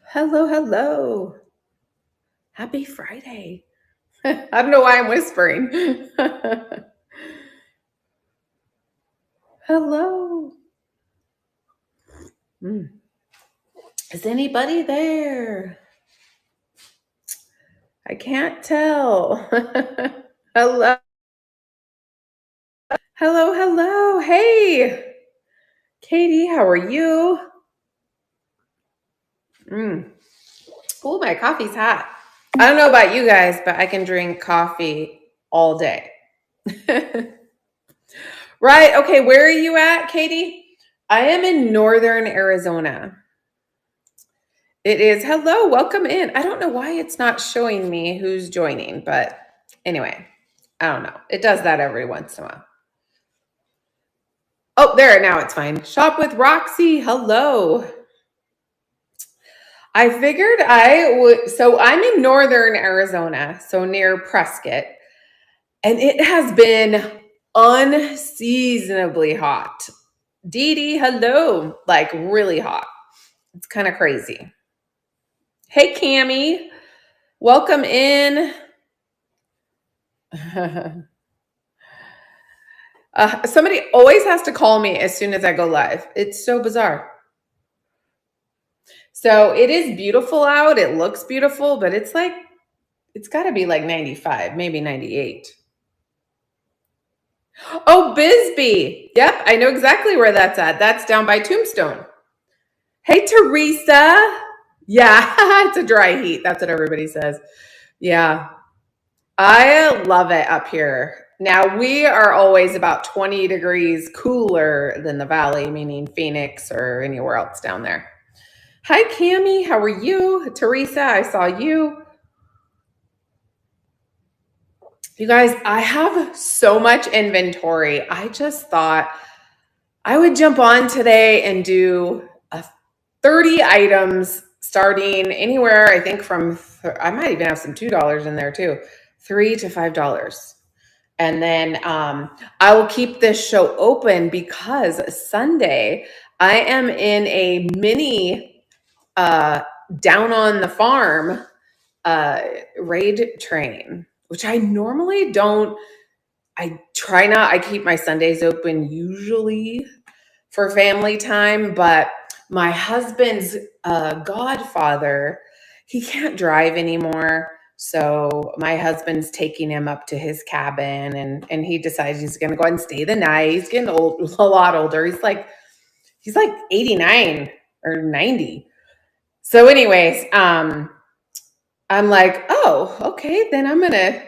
Hello, hello. Happy Friday. I don't know why I'm whispering. Hello. Mm. Is anybody there? I can't tell. Hello. Hello, hello. Hey, Katie, how are you? Mm. Oh, my coffee's hot. I don't know about you guys, but I can drink coffee all day. Right. Okay. Where are you at, Katie? I am in northern Arizona. It is. Hello, welcome in. I don't know why it's not showing me who's joining, but anyway, I don't know. It does that every once in a while. Oh, there, now it's fine. Shop with Roxy. Hello. I figured I would. So I'm in northern Arizona, so near Prescott, and it has been unseasonably hot. Dee Dee, hello. Like really hot. It's kind of crazy. Hey, Cammie, welcome in. Somebody always has to call me as soon as I go live. It's so bizarre. So it is beautiful out. It looks beautiful, but it's got to be like 95, maybe 98. Oh, Bisbee. Yep, I know exactly where that's at. That's down by Tombstone. Hey, Teresa. Yeah, it's a dry heat. That's what everybody says. Yeah, I love it up here. Now, we are always about 20 degrees cooler than the valley, meaning Phoenix or anywhere else down there. Hi, Cammie. How are you? Teresa, I saw you. You guys, I have so much inventory. I just thought I would jump on today and do 30 items starting anywhere, I think from, I might even have some $2 in there too, $3 to $5. And then I will keep this show open because Sunday I am in a mini down on the farm raid train, which I normally don't. I try not, I keep my Sundays open usually for family time, but my husband's godfather, he can't drive anymore. So my husband's taking him up to his cabin and he decides he's going to go ahead and stay the night. He's getting old, a lot older. He's like 89 or 90. So anyways, I'm like, oh, okay, then I'm gonna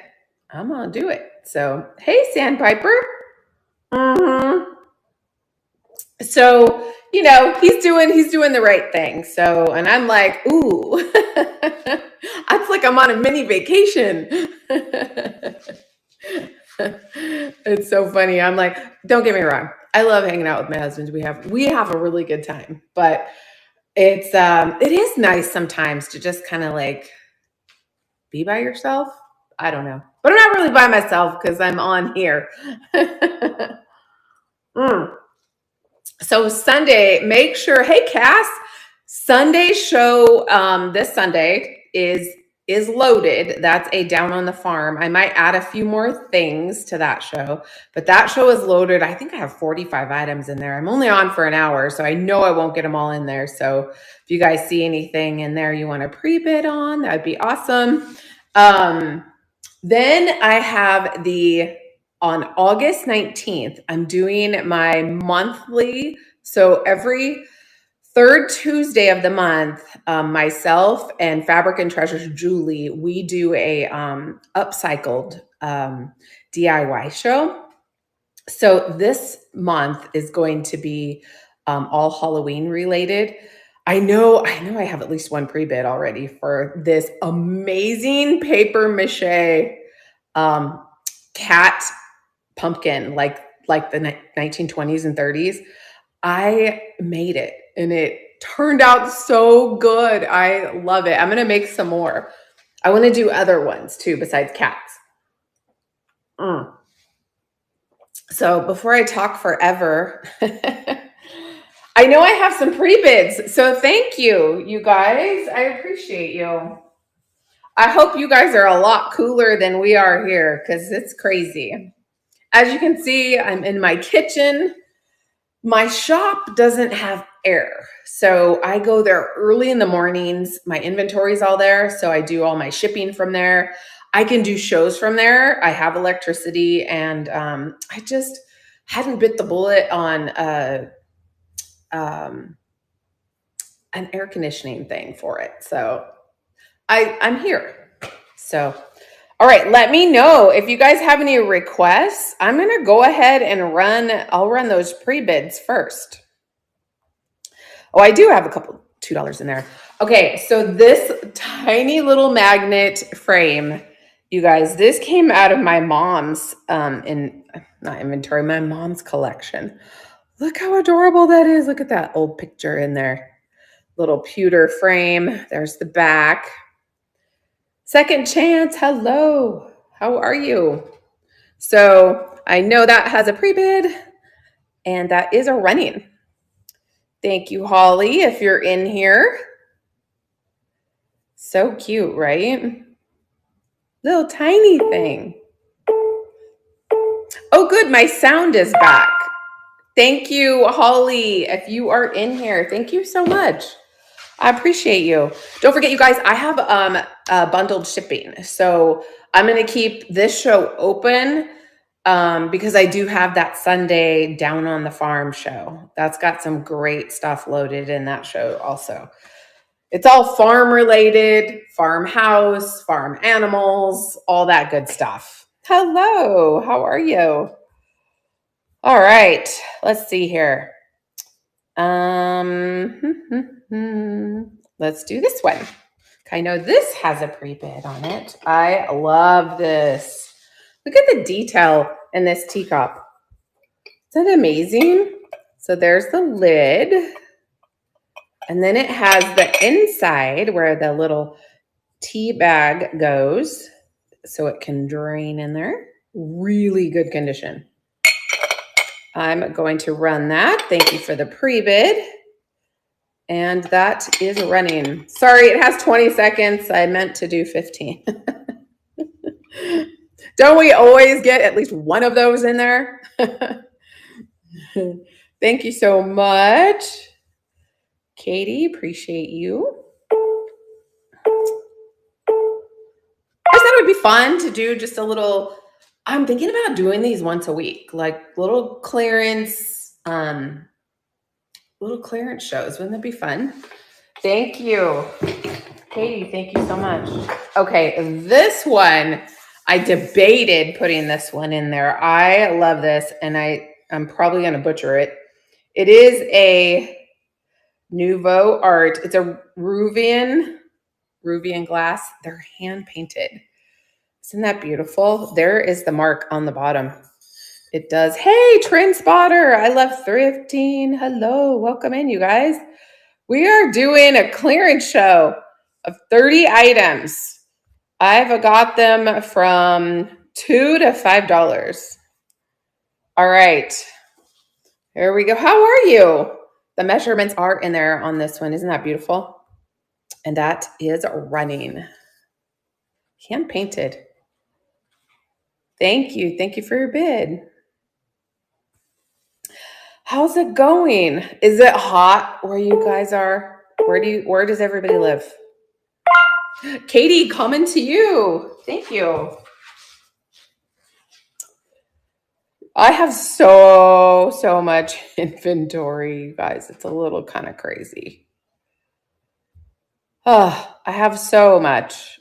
do it. So hey, Sandpiper. Mm-hmm. So he's doing the right thing. So and I'm like, ooh, it's like I'm on a mini vacation. It's so funny. I'm like, don't get me wrong. I love hanging out with my husband. We have a really good time, but it is nice sometimes to just kind of like be by yourself. I don't know. But I'm not really by myself because I'm on here. Mm. So Sunday, make sure, hey Cass, Sunday show this Sunday is loaded. That's a down on the farm. I might add a few more things to that show, but that show is loaded. I think I have 45 items in there. I'm only on for an hour, so I know I won't get them all in there. So if you guys see anything in there you want to pre-bid on, that'd be awesome. Um, then I have on August 19th, I'm doing my monthly. So every third Tuesday of the month, myself and Fabric and Treasures Julie, we do a upcycled DIY show. So this month is going to be all Halloween related. I know I have at least one pre-bid already for this amazing paper mache um, cat pumpkin, like the 1920s and 30s. I made it and it turned out so good. I love it. I'm gonna make some more. I want to do other ones too besides cats. Mm. So before I talk forever, I know I have some pre-bids, so thank you, you guys. I appreciate you. I hope you guys are a lot cooler than we are here because it's crazy. As you can see, I'm in my kitchen. My shop doesn't have air. So I go there early in the mornings. My inventory's all there. So I do all my shipping from there. I can do shows from there. I have electricity, and I just hadn't bit the bullet on um, an air conditioning thing for it. So I'm here. So, all right, let me know if you guys have any requests. I'm going to go ahead and I'll run those pre-bids first. Oh, I do have a couple $2 in there. Okay, so this tiny little magnet frame, you guys, this came out of my mom's not inventory, my mom's collection. Look how adorable that is. Look at that old picture in there. Little pewter frame. There's the back. Second Chance, hello. How are you? So I know that has a pre-bid, and that is a running. Thank you, Holly, if you're in here. So cute, right? Little tiny thing. Oh, good. My sound is back. Thank you, Holly, if you are in here. Thank you so much. I appreciate you. Don't forget, you guys, I have bundled shipping. So I'm going to keep this show open because I do have that Sunday Down on the Farm show. That's got some great stuff loaded in that show also. It's all farm related, farmhouse, farm animals, all that good stuff. Hello, how are you? All right, let's see here. Let's do this one. I know this has a pre-bid on it. I love this. Look at the detail in this teacup. Isn't that amazing? So there's the lid. And then it has the inside where the little tea bag goes so it can drain in there. Really good condition. I'm going to run that. Thank you for the pre-bid. And that is running. Sorry, it has 20 seconds. I meant to do 15. Don't we always get at least one of those in there? Thank you so much. Katie, appreciate you. I thought it would be fun to do just a little, I'm thinking about doing these once a week, like little clearance shows. Wouldn't that be fun? Thank you. Katie, thank you so much. Okay, this one, I debated putting this one in there. I love this, and I'm probably going to butcher it. It is a Nouveau Art. It's a Ruvian glass. They're hand painted. Isn't that beautiful? There is the mark on the bottom. It does. Hey, Trend Spotter. I love thrifting. Hello. Welcome in, you guys. We are doing a clearance show of 30 items. I've got them from $2 to $5. All right. Here we go. How are you? The measurements are in there on this one. Isn't that beautiful? And that is running. Hand painted. Thank you. Thank you for your bid. How's it going? Is it hot where you guys are? Where does everybody live? Katie, coming to you. Thank you. I have so much inventory, you guys. It's a little kind of crazy. Oh, I have so much.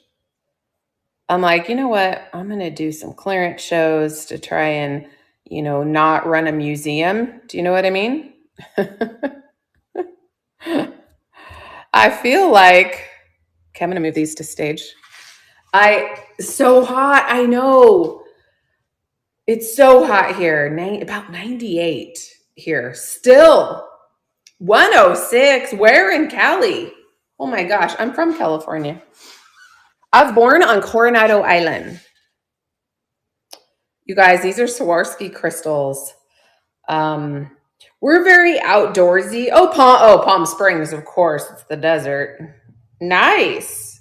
I'm like, you know what? I'm going to do some clearance shows to try and, not run a museum. Do you know what I mean? I feel like, okay, I'm going to move these to stage. So hot. I know. It's so hot here. About 98 here. Still 106. Where in Cali? Oh my gosh. I'm from California. I was born on Coronado Island. You guys, these are Swarovski crystals. We're very outdoorsy. Palm Springs, of course. It's the desert. Nice.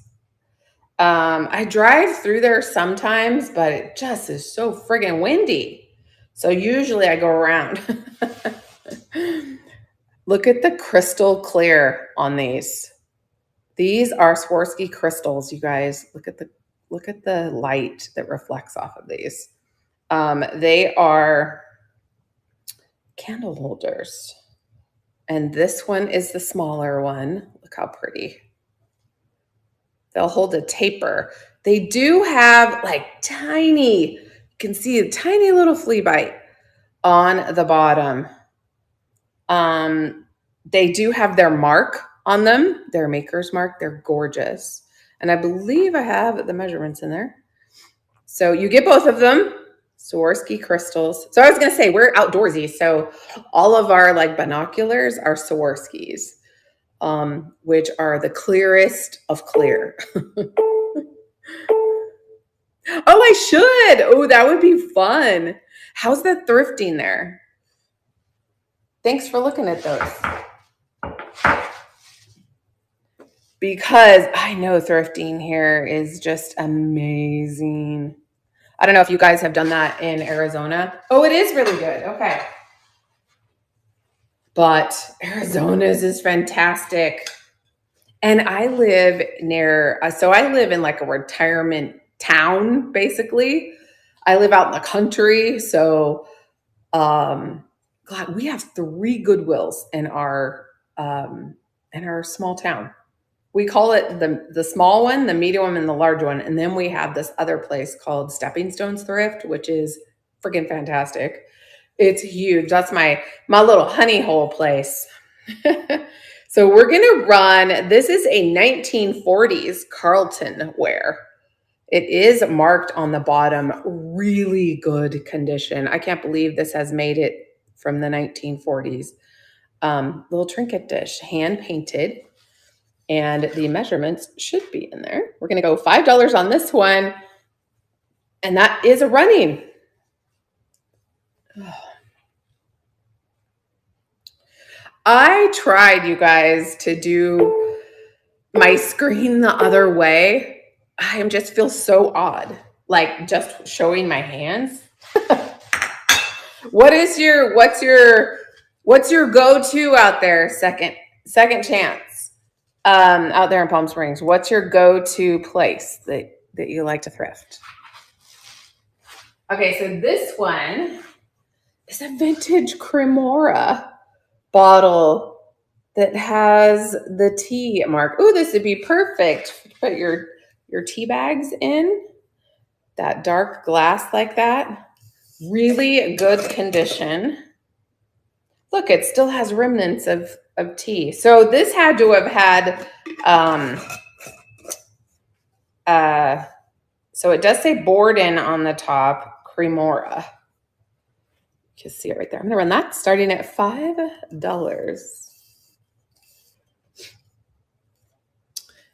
I drive through there sometimes, but it just is so friggin' windy. So usually I go around. Look at the crystal clear on these. These are Swarovski crystals, you guys. Look at the light that reflects off of these. They are candle holders. And this one is the smaller one. Look how pretty. They'll hold a taper. They do have like tiny, you can see a tiny little flea bite on the bottom. They do have their mark on them, their maker's mark. They're gorgeous. And I believe I have the measurements in there. So you get both of them, Swarovski crystals. So I was going to say, we're outdoorsy. So all of our like binoculars are Swarovskis, which are the clearest of clear. Oh, I should. Oh, that would be fun. How's the thrifting there? Thanks for looking at those. Because I know thrifting here is just amazing. I don't know if you guys have done that in Arizona. Oh, it is really good. Okay. But Arizona's is fantastic. And I live near, so I live in like a retirement town, basically. I live out in the country. So, God, we have 3 Goodwills in our small town. We call it the small one, the medium one, and the large one. And then we have this other place called Stepping Stones Thrift, which is freaking fantastic. It's huge. That's my little honey hole place. So we're gonna run. This is a 1940s Carlton wear. It is marked on the bottom, really good condition. I can't believe this has made it from the 1940s. Little trinket dish, hand painted. And the measurements should be in there. We're going to go $5 on this one. And that is a running. I tried, you guys, to do my screen the other way. I just feel so odd, like just showing my hands. What's your go-to out there? Second chance. Out there in Palm Springs, what's your go-to place that you like to thrift? Okay, so this one is a vintage Cremora bottle that has the tea mark. Ooh, this would be perfect. Put your tea bags in that dark glass like that. Really good condition. Look, it still has remnants of tea. So this had to have had, so it does say Borden on the top, Cremora. You can see it right there. I'm going to run that starting at $5.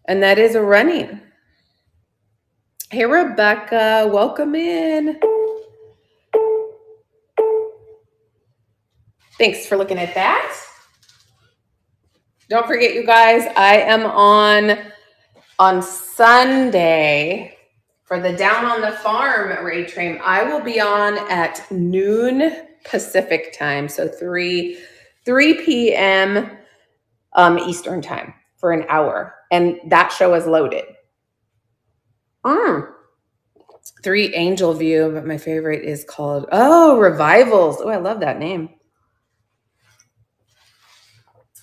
And that is a running. Hey, Rebecca, welcome in. Thanks for looking at that. Don't forget, you guys, I am on Sunday for the Down on the Farm raid train. I will be on at noon Pacific time, so 3 p.m. Eastern time for an hour, and that show is loaded. 3 Angel View, but my favorite is called Revivals. Oh, I love that name.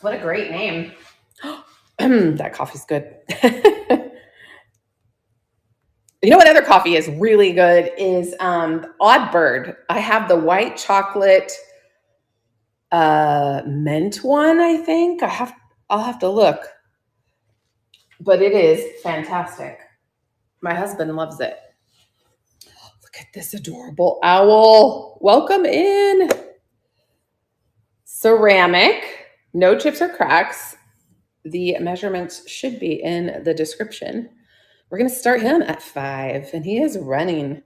What a great name. That coffee's good. You know what other coffee is really good is Odd Bird. I have the white chocolate mint one, I think. I'll have to look. But it is fantastic. My husband loves it. Look at this adorable owl. Welcome in. Ceramic, no chips or cracks. The measurements should be in the description. We're going to start him at 5, and he is running.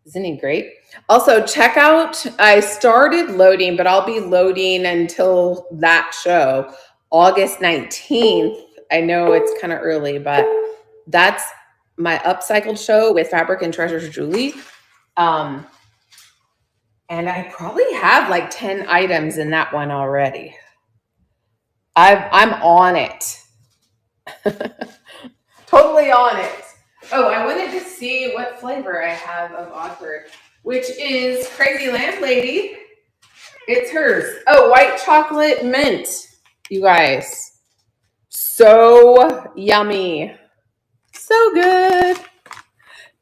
Isn't he great? Also, check out, I started loading, but I'll be loading until that show, August 19th. I know it's kind of early, but that's my upcycled show with Fabric and Treasures Julie. And I probably have like 10 items in that one already. I'm on it. Totally on it. Oh, I wanted to see what flavor I have of Awkward, which is Crazy Landlady. It's hers. Oh, white chocolate mint, you guys. So yummy. So good.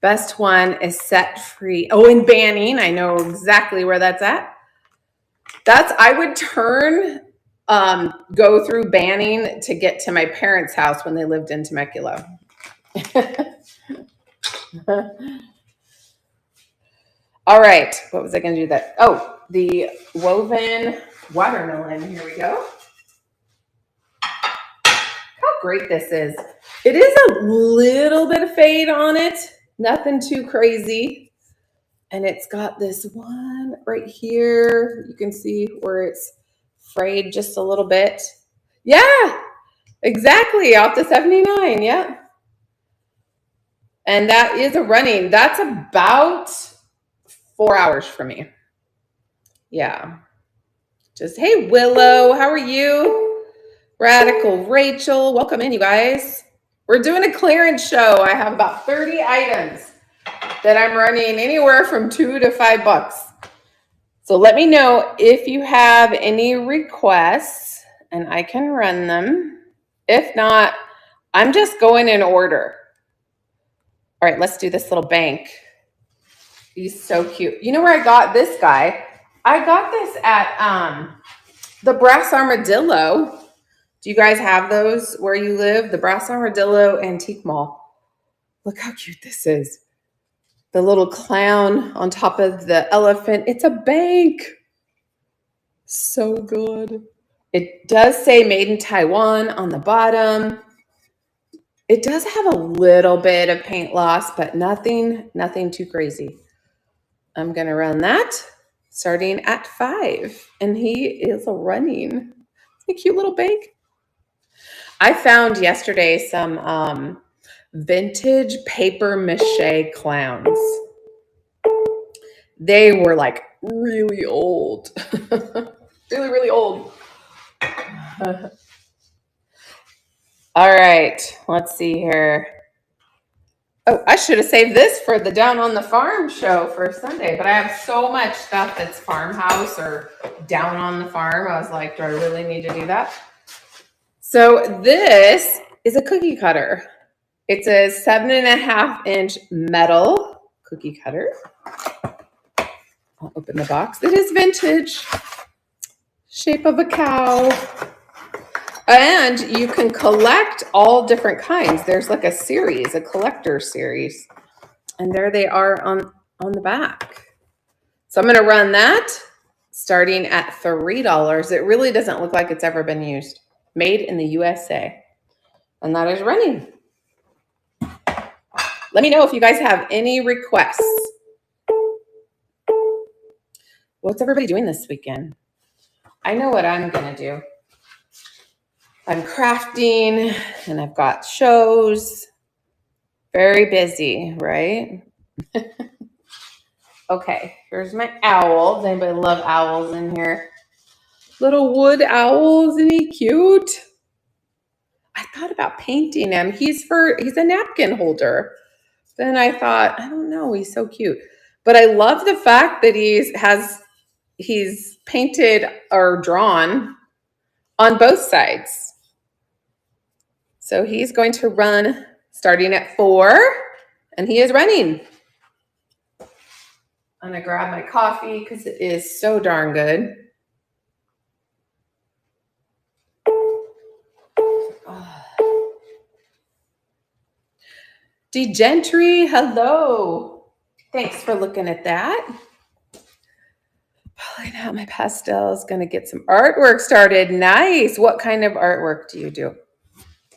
Best one is Set Free. Oh, and Banning. I know exactly where that's at. I would go through Banning to get to my parents' house when they lived in Temecula. All right. What was I going to do that? Oh, the woven watermelon. Here we go. How great this is. It is a little bit of fade on it. Nothing too crazy. And it's got this one right here. You can see where it's frayed just a little bit. Yeah, exactly. Off the 79. Yeah. And that is a running. That's about 4 hours for me. Yeah. Just, hey, Willow, how are you? Radical Rachel, welcome in, you guys. We're doing a clearance show. I have about 30 items that I'm running anywhere from $2 to $5. So let me know if you have any requests and I can run them. If not, I'm just going in order. All right, let's do this little bank. He's so cute. You know where I got this guy? I got this at the Brass Armadillo. Do you guys have those where you live? The Brass Armadillo Antique Mall. Look how cute this is. The little clown on top of the elephant. It's a bank. So good. It does say made in Taiwan on the bottom. It does have a little bit of paint loss, but nothing too crazy. I'm going to run that starting at 5. And he is running. It's a cute little bank. I found yesterday some vintage paper mache clowns. They were like really old. really, really old. All right, let's see here. Oh, I should have saved this for the Down on the Farm show for Sunday, but I have so much stuff that's farmhouse or down on the farm. I was like, do I really need to do that? So this is a cookie cutter. It's a 7.5-inch metal cookie cutter. I'll open the box. It is vintage. Shape of a cow. And you can collect all different kinds. There's like a series, a collector series. And there they are on the back. So I'm going to run that starting at $3. It really doesn't look like it's ever been used. Made in the USA. And that is running. Let me know if you guys have any requests. What's everybody doing this weekend? I know what I'm going to do. I'm crafting and I've got shows. Very busy, right? Okay, here's my owl. Does anybody love owls in here? Little wood owl, isn't he cute? I thought about painting him. He's a napkin holder. Then I thought, I don't know, he's so cute. But I love the fact that he's painted or drawn on both sides. So he's going to run starting at 4, and he is running. I'm going to grab my coffee because it is so darn good. DeGentry, hello. Thanks for looking at that. Pulling out my pastels, going to get some artwork started. Nice. What kind of artwork do you do?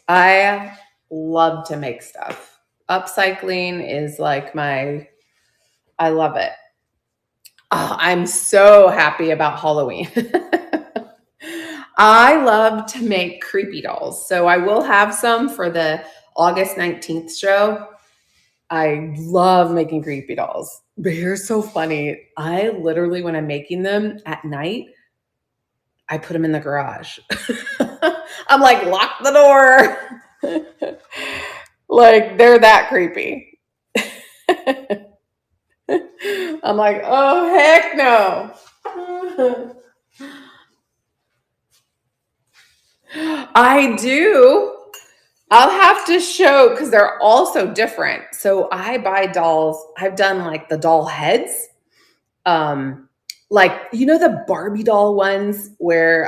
I love to make stuff. Upcycling is like my I love it. Oh, I'm so happy about Halloween. I love to make creepy dolls. So I will have some for the August 19th show. I love making creepy dolls. But here's so funny. I literally, when I'm making them at night, I put them in the garage. I'm like, lock the door. Like, they're that creepy. I'm like, oh, heck no. I do. I'll have to show because they're all so different. So I buy dolls. I've done like the doll heads. Like, you know, the Barbie doll ones where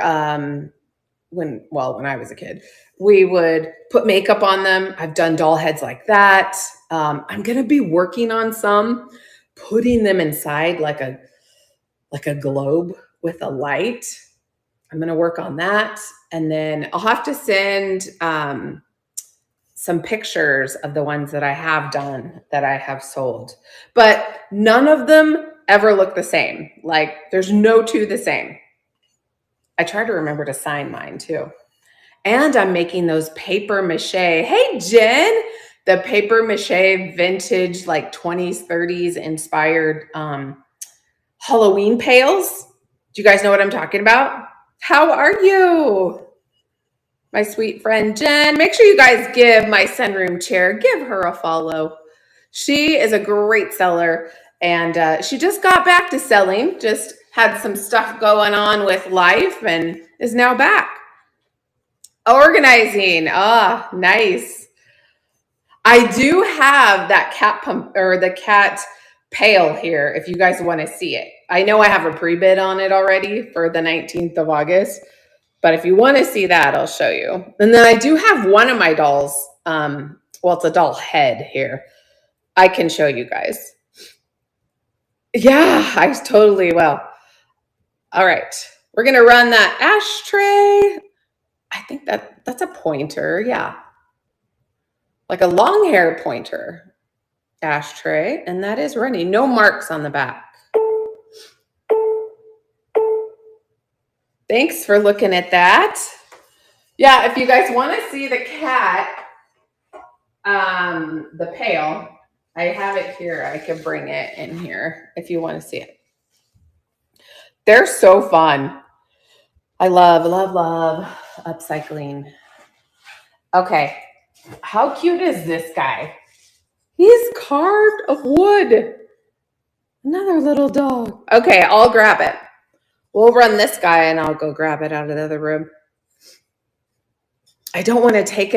when I was a kid, we would put makeup on them. I've done doll heads like that. I'm gonna be working on some, putting them inside like a globe with a light. I'm gonna work on that, and then I'll have to send some pictures of the ones that I have done that I have sold. But none of them ever look the same. Like, there's no two the same. I try to remember to sign mine too. And I'm making those paper mache. Hey, Jen, the paper mache vintage, like 20s, 30s inspired Halloween pails. Do you guys know what I'm talking about? How are you? My sweet friend Jen. Make sure you guys give my sunroom chair, give her a follow. She is a great seller, and she just got back to selling, just had some stuff going on with life and is now back. Organizing. Ah, nice. I do have that cat pump or the cat pail here if you guys want to see it. I know I have a pre-bid on it already for the 19th of August, but if you want to see that, I'll show you. And then I do have one of my dolls. Well, it's a doll head here. I can show you guys. Yeah, I totally will. All right. We're going to run that ashtray. I think that's a pointer. Yeah. Like a long hair pointer ashtray. And that is running. No marks on the back. Thanks for looking at that. Yeah, if you guys want to see the cat, the pail, I have it here. I could bring it in here if you want to see it. They're so fun. I love, love, love upcycling. Okay. How cute is this guy? He's carved of wood. Another little dog. Okay, I'll grab it. We'll run this guy and I'll go grab it out of the other room. I don't want to take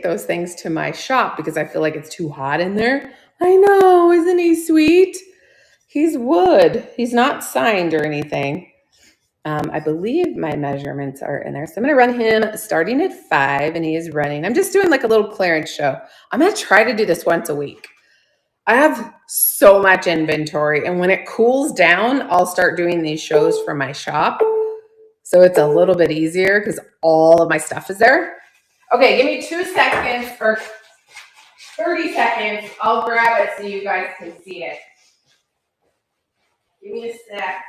those things to my shop because I feel like it's too hot in there. I know, isn't he sweet? He's wood. He's not signed or anything. I believe my measurements are in there. So I'm going to run him starting at 5 and he is running. I'm just doing like a little clearance show. I'm going to try to do this once a week. I have so much inventory, and when it cools down, I'll start doing these shows from my shop. So it's a little bit easier because all of my stuff is there. Okay, give me 2 seconds or 30 seconds. I'll grab it so you guys can see it. Give me a sec.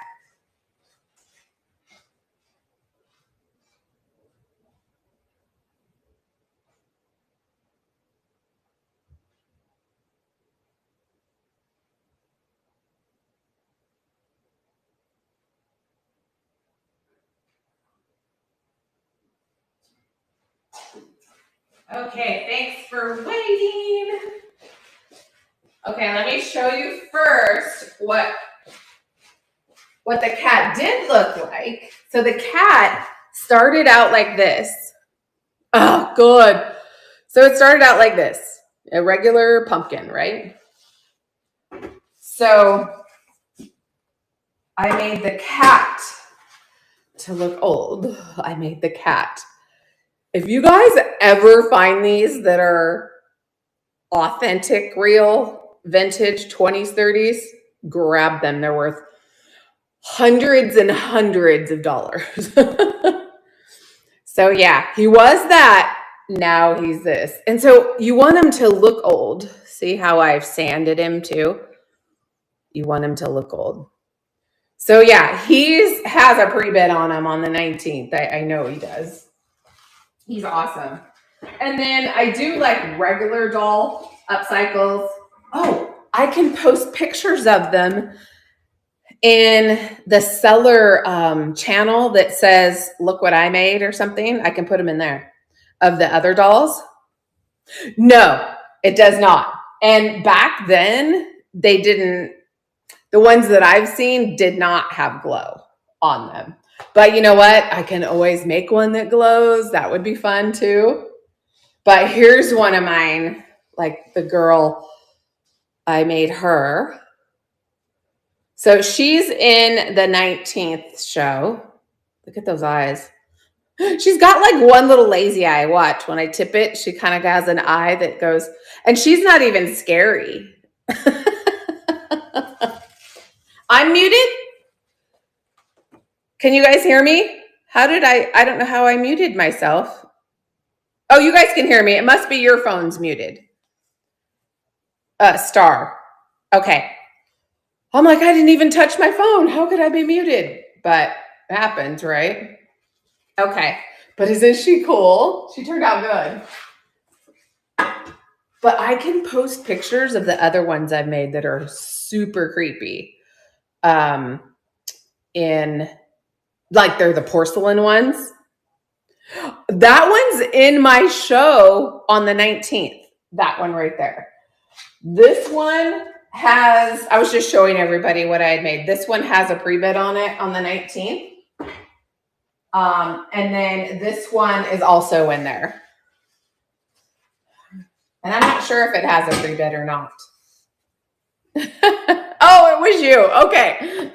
Okay, thanks for waiting. Okay, let me show you first what the cat did look like. So the cat started out like this. Oh, good. So it started out like this, a regular pumpkin, right? So I made the cat to look old. I made the cat. If you guys ever find these that are authentic, real, vintage 20s, 30s, grab them. They're worth hundreds and hundreds of dollars. So yeah, he was that. Now he's this. And so you want him to look old. See how I've sanded him too? You want him to look old. So yeah, he has a pre-bid on him on the 19th. I know he does. He's awesome. And then I do like regular doll upcycles. Oh, I can post pictures of them in the seller channel that says, look what I made or something. I can put them in there of the other dolls. No, it does not. And back then, they didn't, the ones that I've seen did not have glow on them. But you know what? I can always make one that glows. That would be fun too. But here's one of mine, like the girl, I made her. So she's in the 19th show. Look at those eyes. She's got like one little lazy eye. Watch, when I tip it, she kind of has an eye that goes, and she's not even scary. I'm muted. Can you guys hear me? How did I don't know how I muted myself. Oh, you guys can hear me. It must be your phone's muted. Star. Okay. I'm like, I didn't even touch my phone. How could I be muted? But it happens, right? Okay. But isn't she cool? She turned out good. But I can post pictures of the other ones I've made that are super creepy. In like they're the porcelain ones. That one's in my show on the 19th. That one right there. This one has, I was just showing everybody what I had made. This one has a pre-bid on it on the 19th. And then this one is also in there. And I'm not sure if it has a pre-bid or not. Oh, it was you. Okay.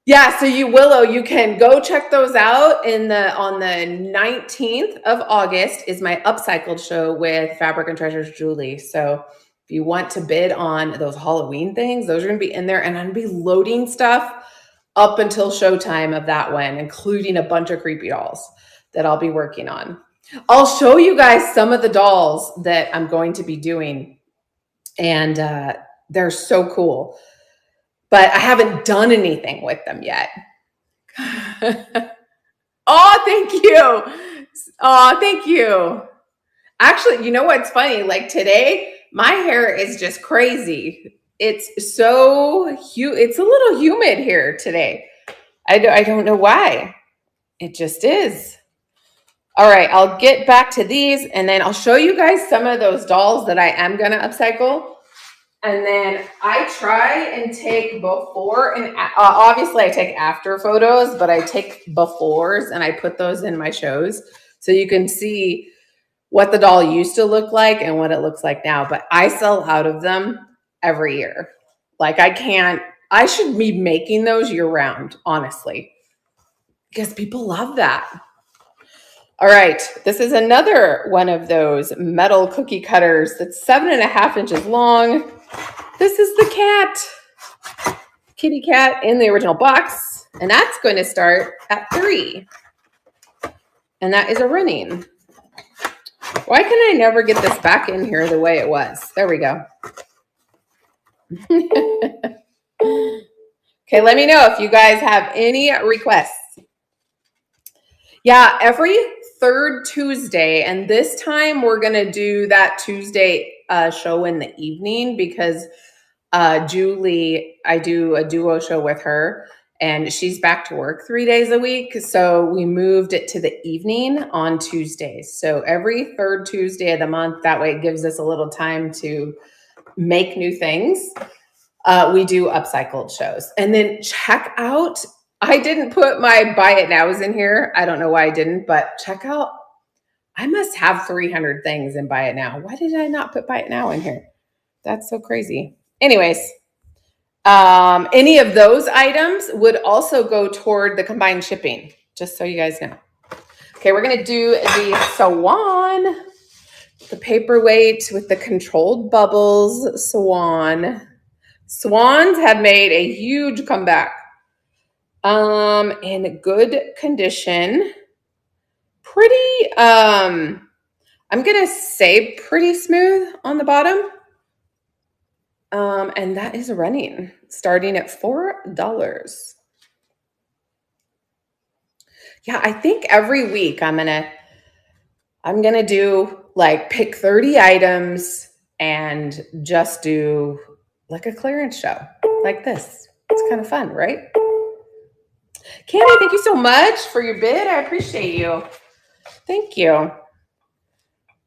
Yeah, so you can go check those out on the 19th of August is my upcycled show with Fabric and Treasures Julie. So if you want to bid on those Halloween things, those are going to be in there, and I'm going to be loading stuff up until showtime of that one, including a bunch of creepy dolls that I'll be working on. I'll show you guys some of the dolls that I'm going to be doing, and they're so cool. But I haven't done anything with them yet. Oh, thank you. Oh, thank you. Actually, you know what's funny? Like today, my hair is just crazy. It's it's a little humid here today. I don't know why. It just is. All right, I'll get back to these and then I'll show you guys some of those dolls that I am going to upcycle. And then I try and take before and obviously I take after photos, but I take befores and I put those in my shows so you can see what the doll used to look like and what it looks like now. But I sell out of them every year. Like I should be making those year round, honestly, because people love that. All right, this is another one of those metal cookie cutters that's 7.5 inches long. This is the cat, kitty cat in the original box, and that's going to start at 3. And that is a running. Why can I never get this back in here the way it was? There we go. Okay, let me know if you guys have any requests. Yeah, every third Tuesday, and this time we're going to do that Tuesday show in the evening because Julie, I do a duo show with her, and she's back to work 3 days a week. So we moved it to the evening on Tuesdays. So every third Tuesday of the month, that way it gives us a little time to make new things. We do upcycled shows. And then check out, I didn't put my buy it nows in here. I don't know why I didn't, but check out, I must have 300 things in buy it now. Why did I not put buy it now in here? That's so crazy. Anyways, any of those items would also go toward the combined shipping, just so you guys know. Okay, we're going to do the swan, the paperweight with the controlled bubbles swan. Swans have made a huge comeback. In good condition. Pretty, I'm going to say pretty smooth on the bottom. And that is running, starting at $4. Yeah, I think every week I'm gonna do like pick 30 items and just do like a clearance show like this. It's kind of fun, right? Candy, thank you so much for your bid. I appreciate you. Thank you.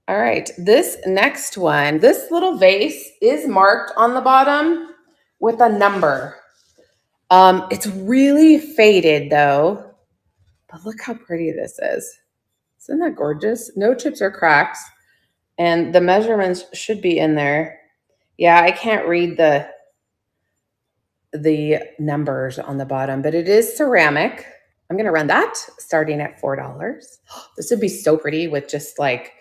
All right, this next one, this little vase is marked on the bottom with a number. It's really faded though, but look how pretty this is. Isn't that gorgeous? No chips or cracks. And the measurements should be in there. Yeah, I can't read the numbers on the bottom, but it is ceramic. I'm going to run that starting at $4. This would be so pretty with just like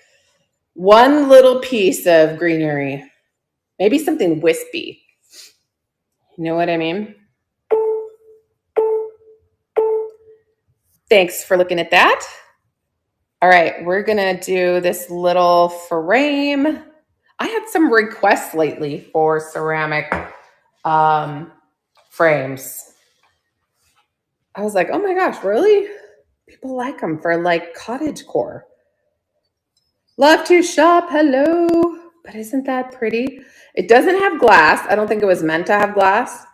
one little piece of greenery. Maybe something wispy. You know what I mean? Thanks for looking at that. All right, we're going to do this little frame. I had some requests lately for ceramic frames. I was like, oh my gosh, really? People like them for like cottage core. Love to shop. Hello. But isn't that pretty? It doesn't have glass. I don't think it was meant to have glass.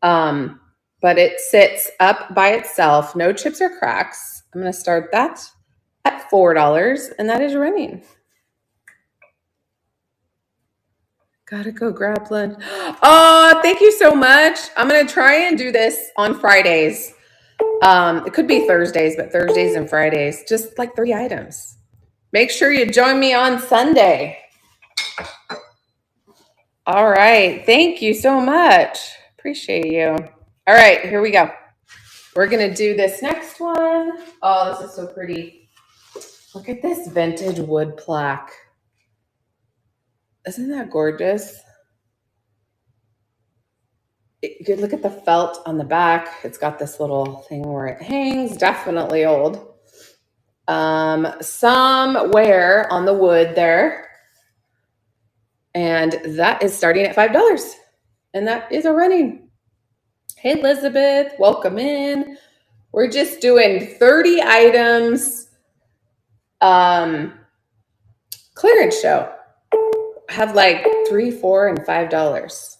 But it sits up by itself. No chips or cracks. I'm going to start that at $4, and that is running. Gotta go grab lunch. Oh, thank you so much. I'm going to try and do this on Fridays. It could be Thursdays, but Thursdays and Fridays, just like 30 items. Make sure you join me on Sunday. All right. Thank you so much. Appreciate you. All right, here we go. We're going to do this next one. Oh, this is so pretty. Look at this vintage wood plaque. Isn't that gorgeous? You could look at the felt on the back. It's got this little thing where it hangs. Definitely old. Some wear on the wood there. And that is starting at $5. And that is a running. Hey, Elizabeth, welcome in. We're just doing 30 items. Clearance show. Have like $3, $4, and $5.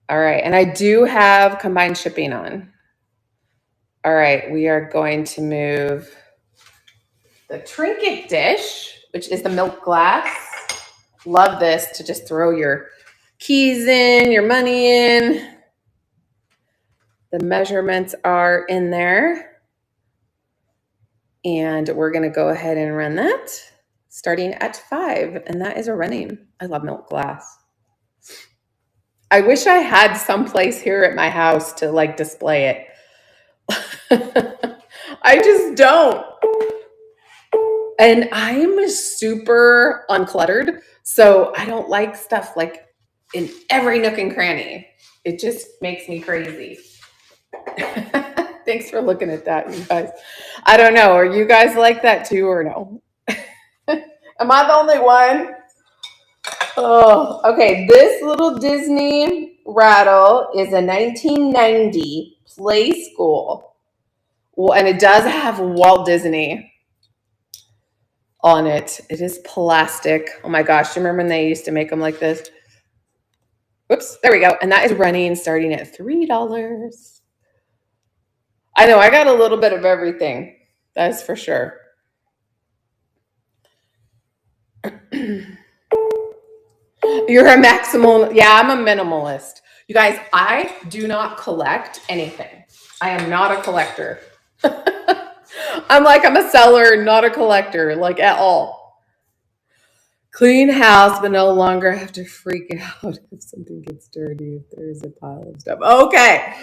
All right. And I do have combined shipping on. All right. We are going to move the trinket dish, which is the milk glass. Love this to just throw your keys in, your money in. The measurements are in there. And we're going to go ahead and run that starting at $5. And that is a running. I love milk glass. I wish I had someplace here at my house to like display it. I just don't. And I'm super uncluttered. So I don't like stuff like in every nook and cranny. It just makes me crazy. Thanks for looking at that, you guys. I don't know. Are you guys like that too or no? Am I the only one? Oh, okay. This little Disney rattle is a 1990 Play School. Well, and it does have Walt Disney on it. It is plastic. Oh my gosh. Do you remember when they used to make them like this? Whoops. There we go. And that is running starting at $3. I know. I got a little bit of everything. That's for sure. You're a maximal. Yeah, I'm a minimalist. You guys, I do not collect anything. I am not a collector. I'm a seller, not a collector, like at all. Clean house, but no longer have to freak out if something gets dirty, if there's a pile of stuff. Okay.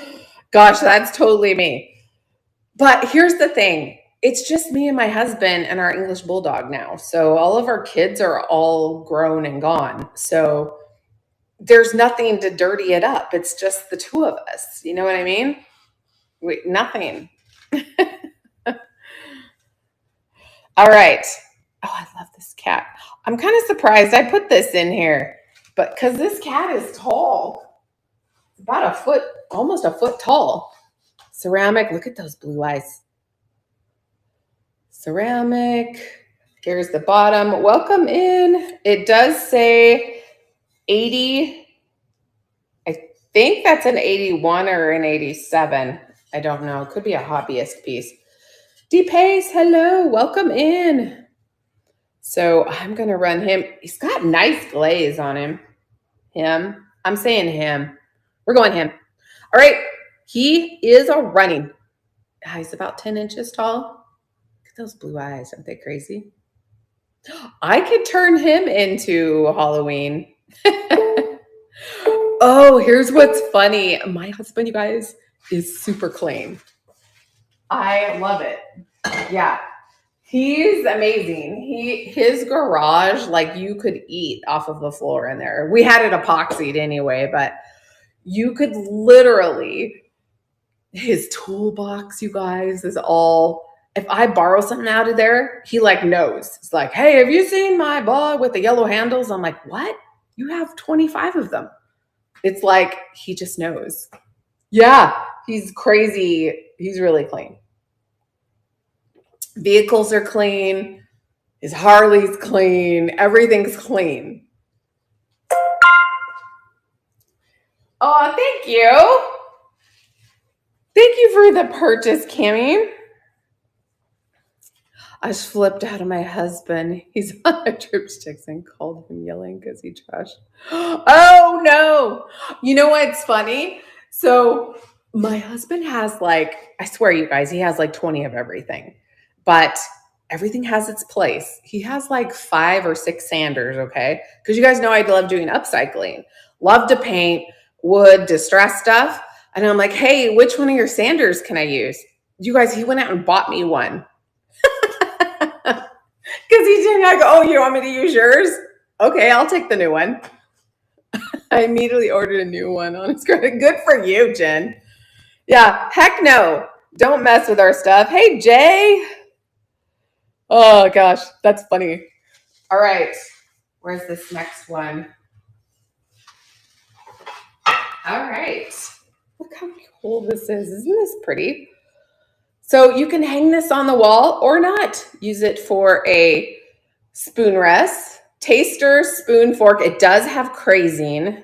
Gosh, that's totally me. But here's the thing. It's just me and my husband and our English bulldog now. So all of our kids are all grown and gone. So there's nothing to dirty it up. It's just the two of us. You know what I mean? Nothing. All right. Oh, I love this cat. I'm kind of surprised I put this in here. But because this cat is tall, about a foot, almost a foot tall. Ceramic, look at those blue eyes. Ceramic, here's the bottom. Welcome in. It does say 80. I think that's an 81 or an 87. I don't know. It could be a hobbyist piece. D-Pace, hello. Welcome in. So I'm going to run him. He's got nice glaze on him. Him. I'm saying him. We're going him. All right. He is a running. He's about 10 inches tall. Look at those blue eyes. Aren't they crazy? I could turn him into Halloween. Oh, here's what's funny. My husband, you guys, is super clean. I love it. Yeah. He's amazing. His garage, like you could eat off of the floor in there. We had it epoxied anyway, but you could literally, his toolbox, you guys, is all, if I borrow something out of there, he like knows. It's like, hey, have you seen my bag with the yellow handles? I'm like, what? You have 25 of them. It's like, he just knows. Yeah, he's crazy. He's really clean. Vehicles are clean. His Harley's clean. Everything's clean. Oh, thank you. Thank you for the purchase, Kimmy. I just flipped out of my husband. He's on a trip sticks and called him yelling because he trashed. Oh, no. You know what's funny? So my husband has like, I swear you guys, he has like 20 of everything. But everything has its place. He has like 5 or 6 sanders, okay? Because you guys know I love doing upcycling. Love to paint, wood, distress stuff. And I'm like, hey, which one of your sanders can I use? You guys, he went out and bought me one. Because he didn't. I go, oh, you want me to use yours? Okay, I'll take the new one. I immediately ordered a new one on his credit. Good for you, Jen. Yeah, heck no. Don't mess with our stuff. Hey, Jay. Oh, gosh, that's funny. All right. Where's this next one? All right. Look how cool this is. Isn't this pretty? So you can hang this on the wall or not. Use it for a spoon rest. Taster, spoon, fork. It does have crazing.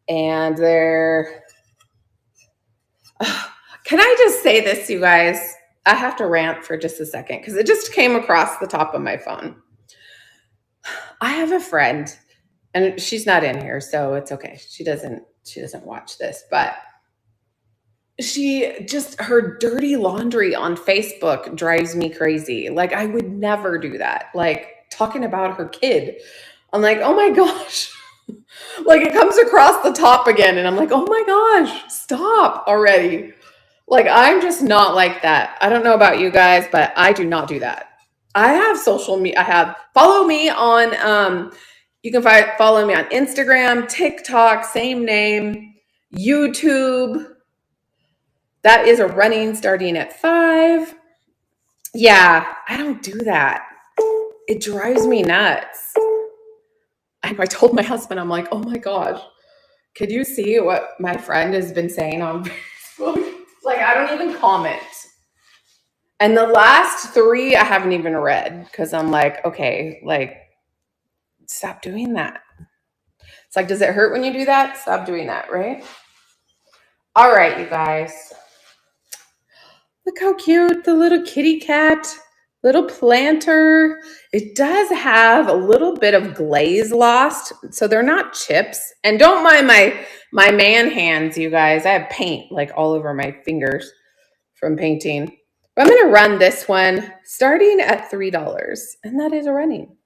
And there. Can I just say this, you guys? I have to rant for just a second because it just came across the top of my phone. I have a friend, and she's not in here, so it's okay. She doesn't watch this, but her dirty laundry on Facebook drives me crazy. Like, I would never do that. Like, talking about her kid. I'm like, oh my gosh. Like, it comes across the top again, and I'm like, oh my gosh, stop already. Like, I'm just not like that. I don't know about you guys, but I do not do that. I have social media. Follow me on, you can follow me on Instagram, TikTok, same name, YouTube. That is a running starting at 5. Yeah, I don't do that. It drives me nuts. I told my husband, I'm like, oh my gosh, could you see what my friend has been saying on Facebook? Like, I don't even comment. And the last 3 I haven't even read because I'm like, okay, like, stop doing that. It's like, does it hurt when you do that? Stop doing that, right? All right, you guys. Look how cute, the little kitty cat, little planter. It does have a little bit of glaze lost, so they're not chips. And don't mind my man hands, you guys. I have paint like all over my fingers from painting. But I'm going to run this one starting at $3, and that is a running.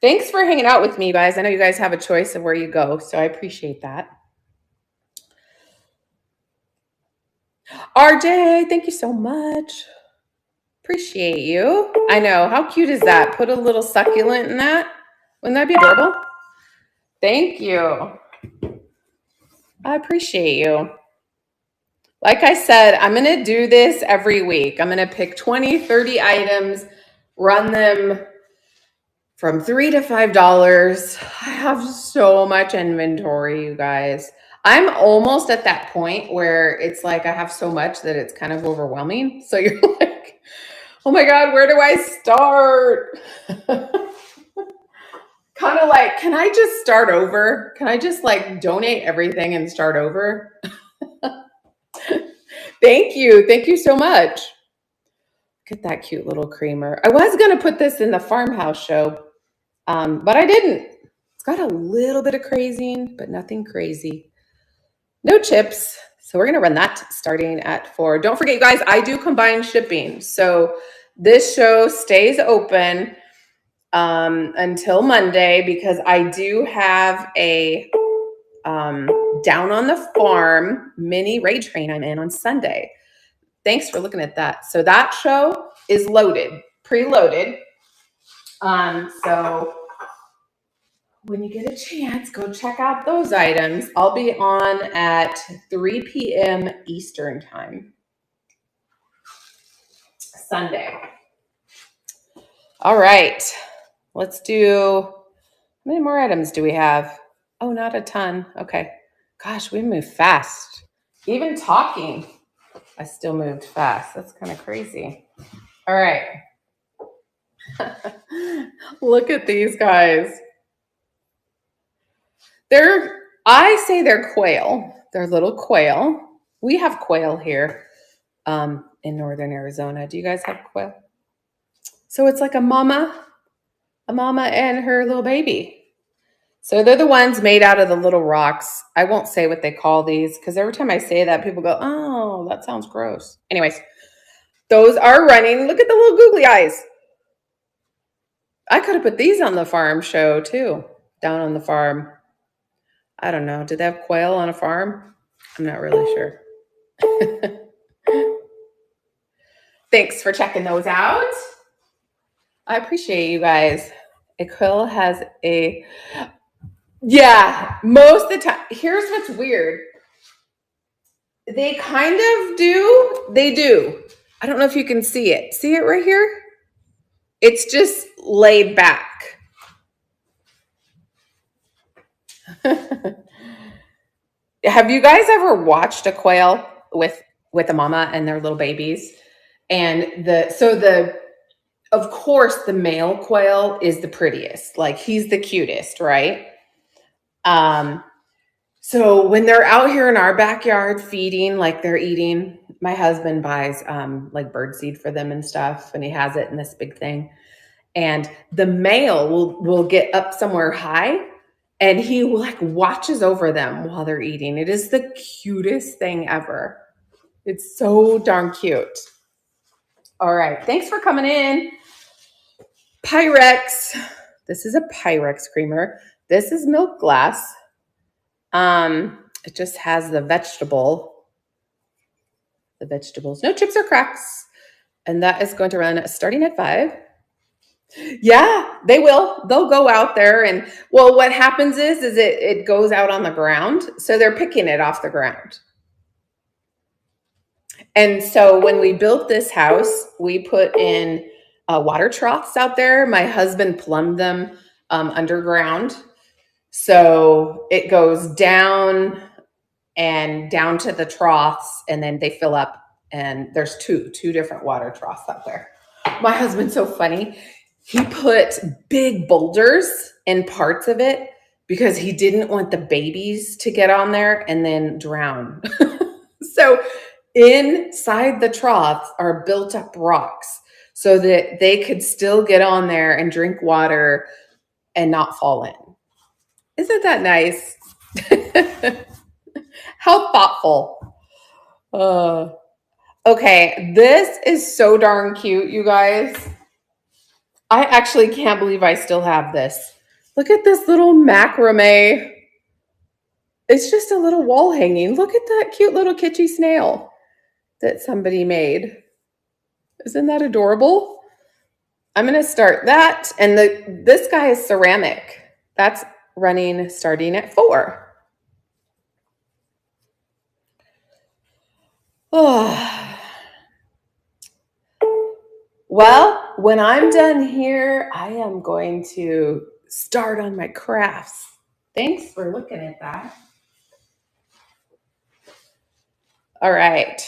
Thanks for hanging out with me, guys. I know you guys have a choice of where you go, so I appreciate that. RJ, thank you so much. Appreciate you. I know. How cute is that? Put a little succulent in that. Wouldn't that be adorable? Thank you. I appreciate you. Like I said, I'm going to do this every week. I'm going to pick 20, 30 items, run them from $3 to $5. I have so much inventory, you guys. I'm almost at that point where it's like I have so much that it's kind of overwhelming. So you're like, oh my God, where do I start? Kind of like, can I just start over? Can I just like donate everything and start over? Thank you. Thank you so much. Look at that cute little creamer. I was going to put this in the farmhouse show, but I didn't. It's got a little bit of crazing, but nothing crazy. No chips. So we're going to run that starting at 4. Don't forget, you guys, I do combine shipping. So this show stays open until Monday because I do have a down on the farm mini raid train I'm in on Sunday. Thanks for looking at that. So that show is loaded, preloaded. So when you get a chance, go check out those items. I'll be on at 3 p.m. Eastern time, Sunday. All right, let's do, how many more items do we have? Oh, not a ton. Okay. Gosh, we move fast. Even talking, I still moved fast. That's kind of crazy. All right. Look at these guys. I say they're quail. They're little quail. We have quail here in northern Arizona. Do you guys have quail? So it's like a mama and her little baby. So they're the ones made out of the little rocks. I won't say what they call these because every time I say that, people go, oh, that sounds gross. Anyways, those are running. Look at the little googly eyes. I could have put these on the farm show too, down on the farm. I don't know. Did they have quail on a farm? I'm not really sure. Thanks for checking those out. I appreciate you guys. A quail has a, yeah, most of the time. Here's what's weird. They kind of do. They do. I don't know if you can see it. See it right here? It's just laid back. Have you guys ever watched a quail with a mama and their little babies? And of course the male quail is the prettiest. Like he's the cutest, right? So when they're out here in our backyard feeding, like they're eating, my husband buys like bird seed for them and stuff, and he has it in this big thing. And the male will get up somewhere high and he like watches over them while they're eating. It is the cutest thing ever. It's so darn cute. All right. Thanks for coming in. Pyrex. This is a Pyrex creamer. This is milk glass. It just has the vegetables, no chips or cracks. And that is going to run starting at 5. Yeah, they will. They'll go out there and, well, what happens is it goes out on the ground. So they're picking it off the ground. And so when we built this house, we put in water troughs out there. My husband plumbed them underground. So it goes down and down to the troughs, and then they fill up. And there's two different water troughs out there. My husband's so funny. He put big boulders in parts of it because he didn't want the babies to get on there and then drown. So inside the troughs are built up rocks so that they could still get on there and drink water and not fall in. Isn't that nice? How thoughtful. Okay, this is so darn cute, you guys. I actually can't believe I still have this. Look at this little macrame. It's just a little wall hanging. Look at that cute little kitschy snail that somebody made. Isn't that adorable? I'm going to start that. And this guy is ceramic. That's running starting at 4. Oh. Well, When I'm done here, I am going to start on my crafts. Thanks for looking at that. All right.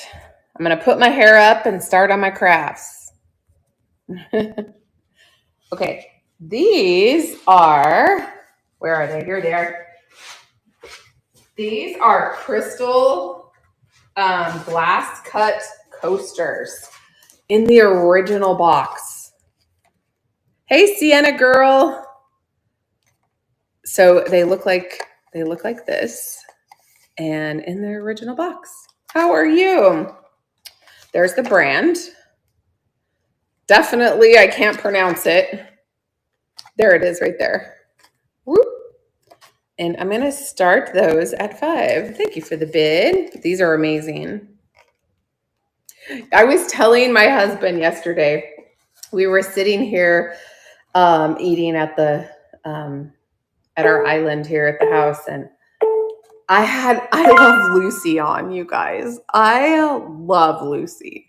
I'm going to put my hair up and start on my crafts. Okay. These are, where are they? Here they are. These are crystal glass cut coasters in the original box. Hey, Sienna girl. So they look like this, and in the original box. How are you? There's the brand. Definitely, I can't pronounce it. There it is right there. Whoop. And I'm going to start those at 5. Thank you for the bid. These are amazing. I was telling my husband yesterday, we were sitting here eating at the at our island here at the house, and I love Lucy on, you guys. I love Lucy.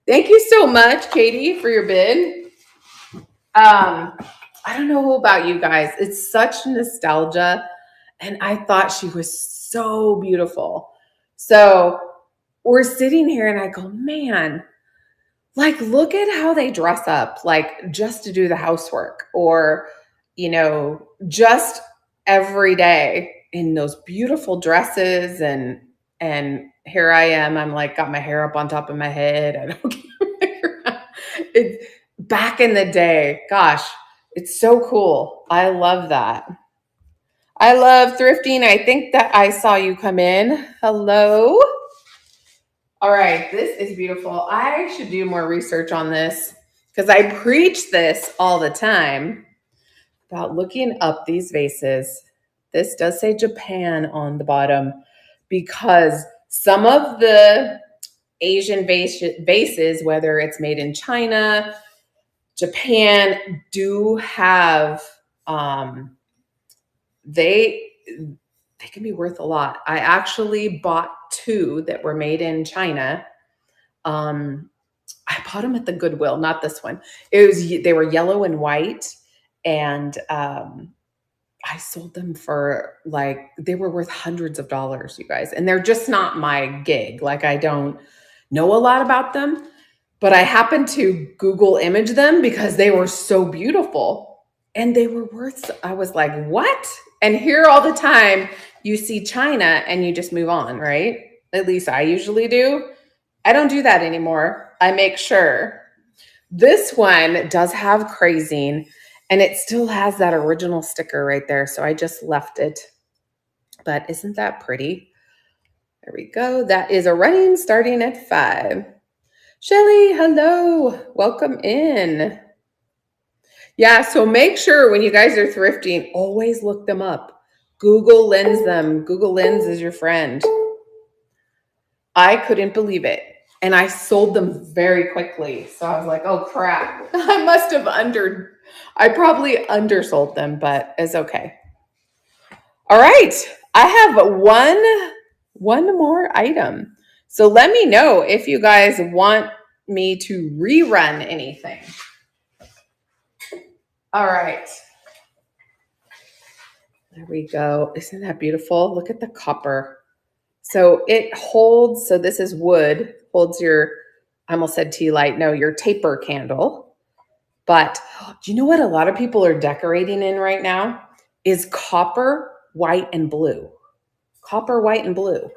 Thank you so much, Katie, for your bid. I don't know about you guys. It's such nostalgia, and I thought she was so beautiful. So we're sitting here, and I go, man, like, look at how they dress up, like, just to do the housework, or, just every day in those beautiful dresses. And here I am. I'm like, got my hair up on top of my head. I don't care. It's back in the day. Gosh, it's so cool. I love that. I love thrifting. I think that I saw you come in. Hello. All right, this is beautiful. I should do more research on this because I preach this all the time about looking up these vases. This does say Japan on the bottom because some of the Asian vases, whether it's made in China, Japan, do have they can be worth a lot. I actually bought 2 that were made in China. I bought them at the Goodwill, not this one. They were yellow and white, and I sold them for they were worth hundreds of dollars, you guys. And they're just not my gig. Like, I don't know a lot about them, but I happened to Google image them because they were so beautiful, and they were worth, I was like, what? And here all the time you see China and you just move on, right? At least I usually do. I don't do that anymore. I make sure. This one does have crazing, and it still has that original sticker right there. So I just left it. But isn't that pretty? There we go. That is a running starting at 5. Shelly, hello. Welcome in. Yeah, so make sure when you guys are thrifting, always look them up. Google Lens them. Google Lens is your friend. I couldn't believe it. And I sold them very quickly. So I was like, oh crap. I probably undersold them, but it's okay. All right. I have one more item. So let me know if you guys want me to rerun anything. All right. There we go. Isn't that beautiful? Look at the copper. So it holds, so this is wood, holds your, I almost said tea light, no, your taper candle. But do you know what a lot of people are decorating in right now? Is copper, white, and blue. Copper, white, and blue.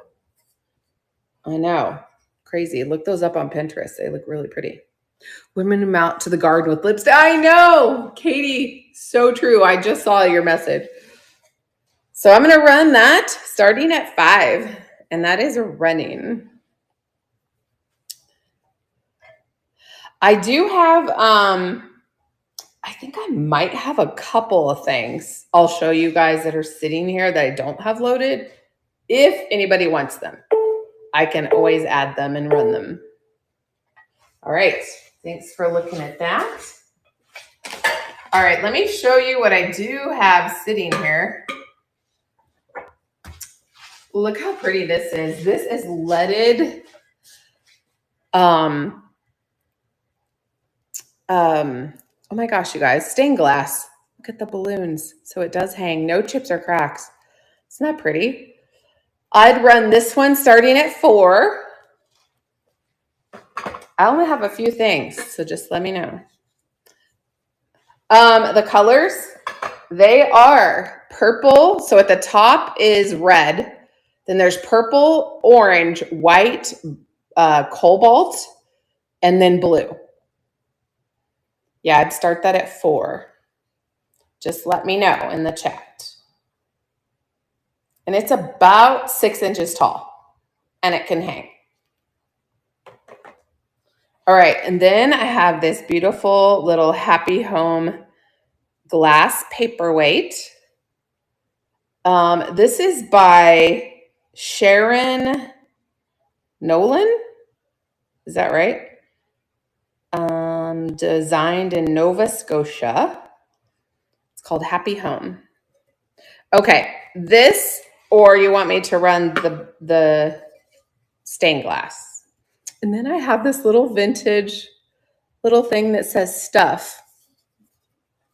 I know. Crazy. Look those up on Pinterest. They look really pretty. Women out to the garden with lipstick. I know. Katie, so true. I just saw your message. So I'm going to run that starting at 5. And that is running. I do have, I think I might have a couple of things I'll show you guys that are sitting here that I don't have loaded. If anybody wants them, I can always add them and run them. All right. Thanks for looking at that. All right. Let me show you what I do have sitting here. Look how pretty this is. This is leaded Oh my gosh, you guys, stained glass. Look at the balloons. So it does hang, no chips or cracks. Isn't that pretty? I'd run this one starting at 4. I only have a few things, so just let me know. The colors, they are purple. So at the top is red. Then there's purple, orange, white, cobalt, and then blue. Yeah, I'd start that at 4. Just let me know in the chat. And it's about 6 inches tall, and it can hang. All right, and then I have this beautiful little Happy Home glass paperweight. This is by Sharon Nolan. Is that right? Designed in Nova Scotia. It's called Happy Home. Okay, this, or you want me to run the stained glass? And then I have this little vintage little thing that says stuff.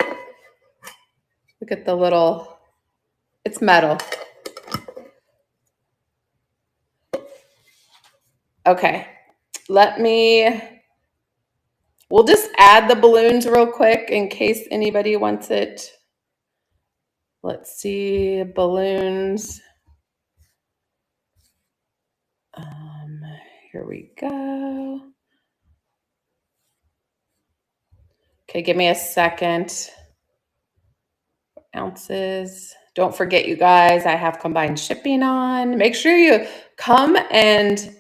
Look at the little, it's metal. Okay, we'll just add the balloons real quick in case anybody wants it. Let's see, balloons. Here we go. Okay, give me a second. Ounces. Don't forget, you guys, I have combined shipping on. Make sure you come and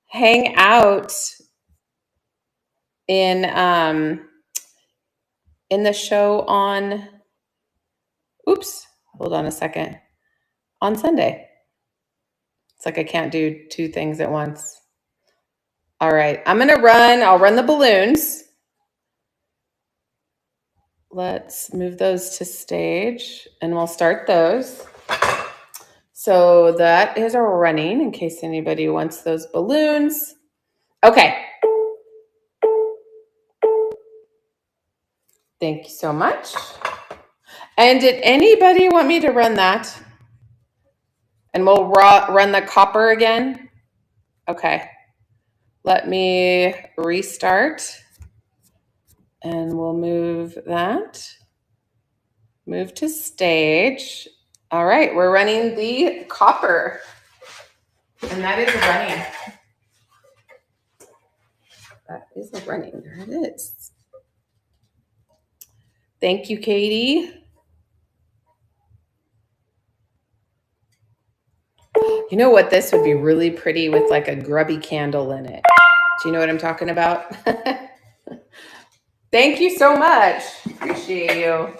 hang out in the show on, hold on a second, on Sunday. It's like I can't do 2 things at once. All right, I'll run the balloons. Let's move those to stage and we'll start those. So that is our running in case anybody wants those balloons. Okay. Thank you so much. And did anybody want me to run that? And we'll run the copper again? Okay. Let me restart. And we'll move that. Move to stage. All right, we're running the copper. And that is running. That is running. There it is. Thank you, Katie. You know what? This would be really pretty with like a grubby candle in it. Do you know what I'm talking about? Thank you so much. Appreciate you.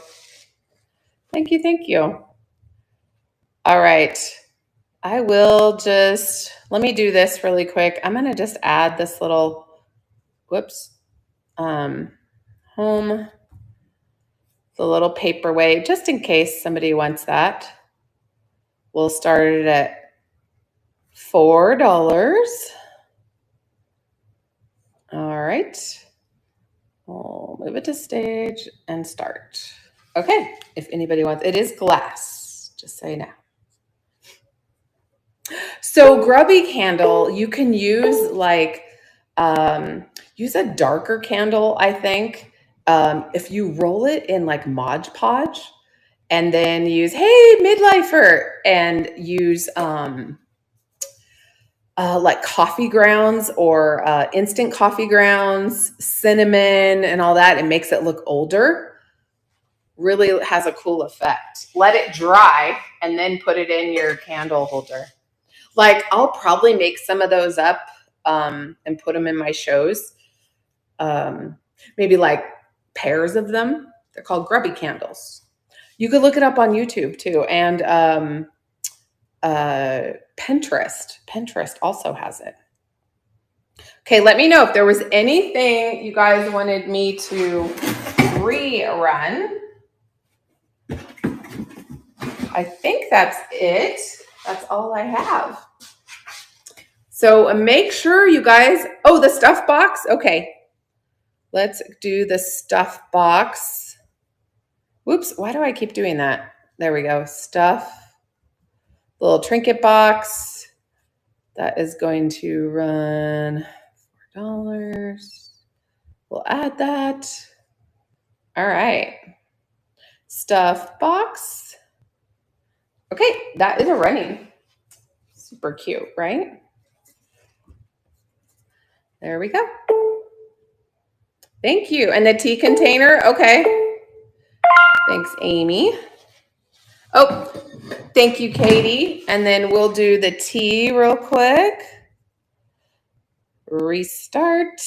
Thank you. Thank you. All right. I will just, let me do this really quick. I'm going to just add this little, home, the little paperweight, just in case somebody wants that. We'll start it at $4. All right. We'll move it to stage and start. Okay. If anybody wants, it is glass, just so you know. So grubby candle, you can use like, use a darker candle, I think. If you roll it in like Mod Podge and then use, hey, midlifer, and use like coffee grounds or instant coffee grounds, cinnamon and all that, it makes it look older. Really has a cool effect. Let it dry and then put it in your candle holder. Like I'll probably make some of those up and put them in my shows. Maybe like pairs of them. They're called grubby candles. You could look it up on YouTube too. And Pinterest. Pinterest also has it. Okay, let me know if there was anything you guys wanted me to rerun. I think that's it. That's all I have. So make sure you guys, the stuff box. Okay. let's do the stuff box. Whoops, why do I keep doing that? There we go. Stuff, little trinket box. That is going to run $4. We'll add that. All right. Stuff box. Okay, that is a running. Super cute, right? There we go. Thank you. And the tea container. Okay. Thanks, Amy. Oh, thank you, Katie. And then we'll do the tea real quick. Restart.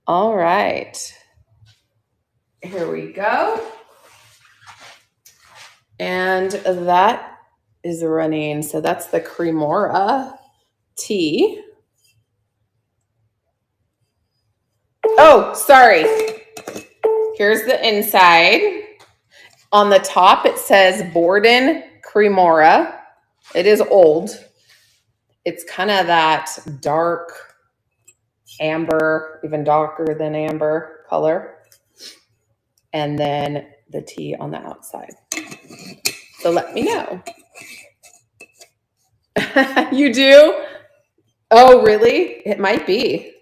All right. Here we go. And that is running. So that's the Cremora tea. Oh, sorry. Here's the inside. On the top, it says Borden Cremora. It is old. It's kind of that dark amber, even darker than amber color. And then the tea on the outside. So let me know. You do? Oh, really? It might be.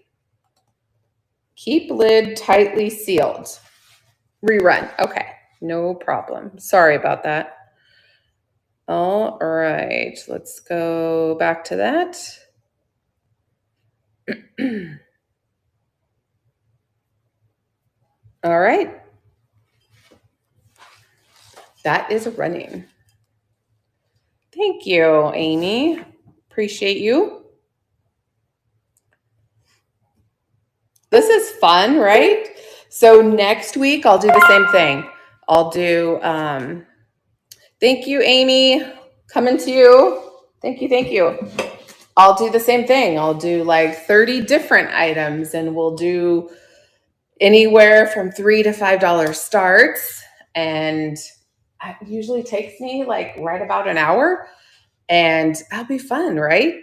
Keep lid tightly sealed. Rerun. Okay, no problem. Sorry about that. All right, let's go back to that. All right. That is running. Thank you, Amy. Appreciate you. This is fun, right? So next week, I'll do the same thing. I'll do, thank you, Amy. Coming to you. Thank you, thank you. I'll do the same thing. I'll do like 30 different items, and we'll do anywhere from $3 to $5 starts. And it usually takes me like right about an hour, and that'll be fun, right?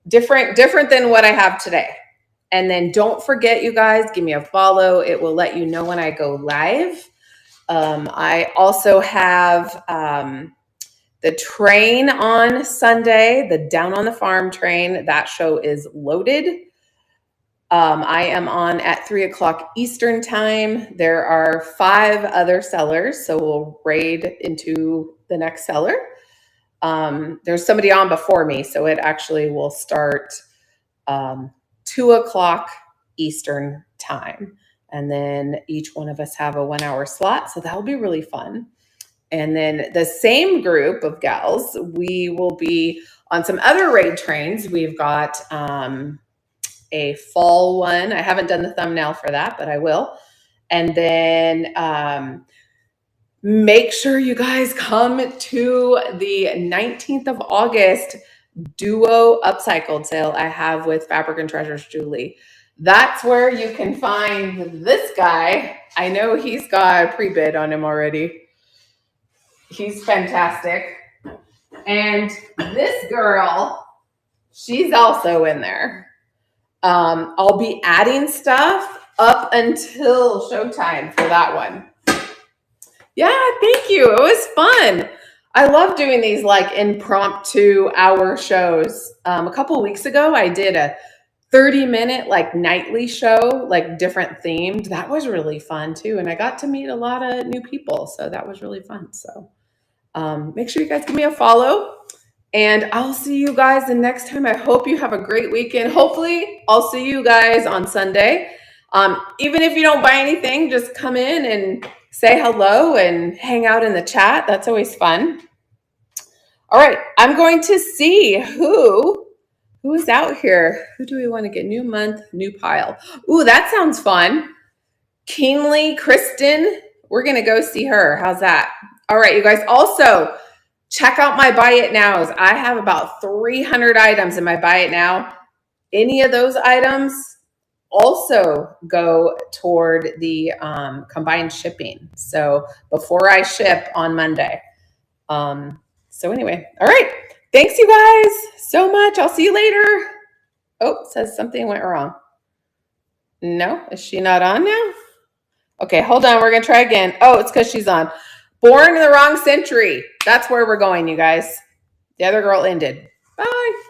Different than what I have today. And then don't forget, you guys, give me a follow. It will let you know when I go live. I also have the train on Sunday, the Down on the Farm train. That show is loaded. I am on at 3 o'clock Eastern time. There are 5 other sellers, so we'll raid into the next seller. There's somebody on before me, so it actually will start 2 o'clock Eastern time. And then each one of us have a 1 hour slot. So that'll be really fun. And then the same group of gals, we will be on some other raid trains. We've got a fall one. I haven't done the thumbnail for that, but I will. And then make sure you guys come to the 19th of August duo upcycled sale I have with Fabric and Treasures Julie. That's where you can find this guy. I know he's got a pre-bid on him already. He's fantastic. And this girl, she's also in there. I'll be adding stuff up until showtime for that one. Yeah, thank you. It was fun. I love doing these like impromptu hour shows. A couple of weeks ago, I did a 30-minute like nightly show, like different themed. That was really fun too. And I got to meet a lot of new people. So that was really fun. So make sure you guys give me a follow. And I'll see you guys the next time. I hope you have a great weekend. Hopefully, I'll see you guys on Sunday. Even if you don't buy anything, just come in and say hello and hang out in the chat. That's always fun. All right, I'm going to see who is out here. Who do we want to get? New month, new pile. Ooh, that sounds fun. Keenly Kristen, we're going to go see her. How's that? All right, you guys. Also, check out my Buy It Nows. I have about 300 items in my Buy It Now. Any of those items also go toward the combined shipping. So before I ship on Monday. So anyway, all right. Thanks, you guys, so much. I'll see you later. Oh, it says something went wrong. No, is she not on now? Okay, hold on. We're going to try again. Oh, it's because she's on. Born in the wrong century. That's where we're going, you guys. The other girl ended. Bye.